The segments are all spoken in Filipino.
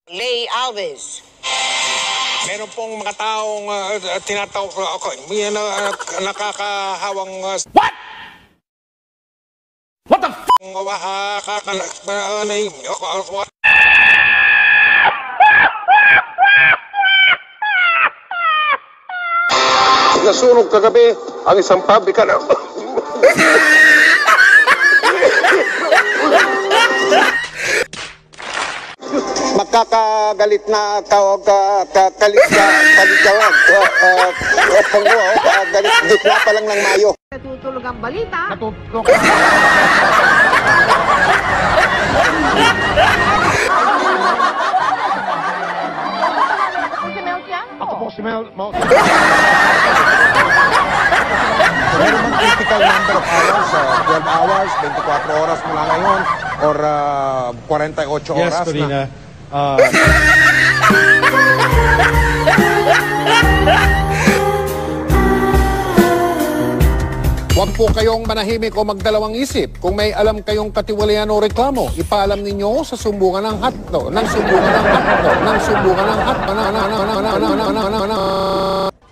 Lay Alves. Meron pong mga taong tinatawag ako, may nakakahawang What? What the f***? Nasunog kagabi ang isang pabrika na makakagalit na galit gitna pa lang ng Mayo. Natutulog ang balita. Natutulog. Ako po si Mel. Meron bang critical number of hours? 12 hours, 24 oras mula ngayon, or 48 oras yes, Corina. na? Huwag po kayong manahimik o magdalawang isip. Kung may alam kayong katiwalian o reklamo, ipaalam ninyo sa sumbungan ng hatto.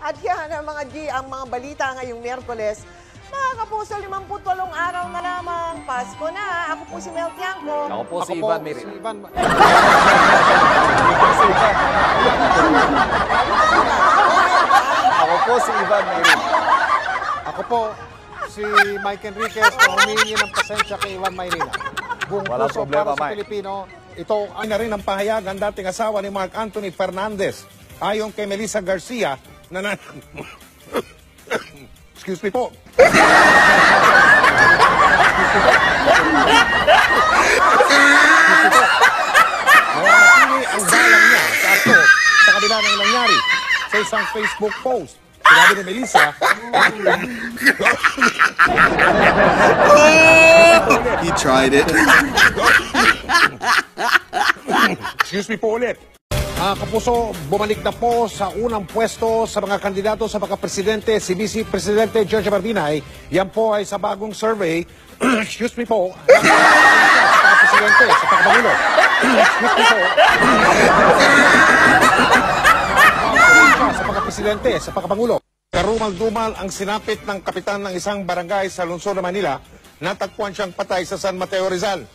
At yan ang mga G, ang mga balita ngayong Miyerkules. Mga kapuso, 58 araw na lamang. Pasko na. Ako po si Mel Tiangco. Ako po si Ivan Mirin. Ako po si Ivan Mirin. Ako po, si Mike Enriquez, na humingi ng pasensya kay Ivan Mayrina. Buong Walang puso problema, para sa Mike. Pilipino, ito ang na rin ang pahayagan dating asawa ni Mark Anthony Fernandez. Ayon kay Melissa Garcia, excuse me po. Nananatili ang galang niya sa akto sa kabila ng nangyari sa isang Facebook post. Sinabi ni Melissa, He tried it. excuse me po ulit. Kapuso, bumalik na po sa unang pwesto sa mga kandidato sa pagkapresidente si Vice Presidente George Barbinay. Yan po ay sa bagong survey. Excuse me po. Sa pagkapresidente, sa pagkapangulo. Excuse me po. Sa pagkapresidente, sa pagkapangulo. Karumal-dumal ang sinapit ng kapitan ng isang barangay sa lungsod ng Manila. Natagpuan siyang patay sa San Mateo, Rizal.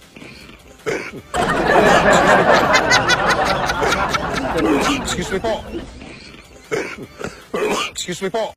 Excuse me po. Excuse me po.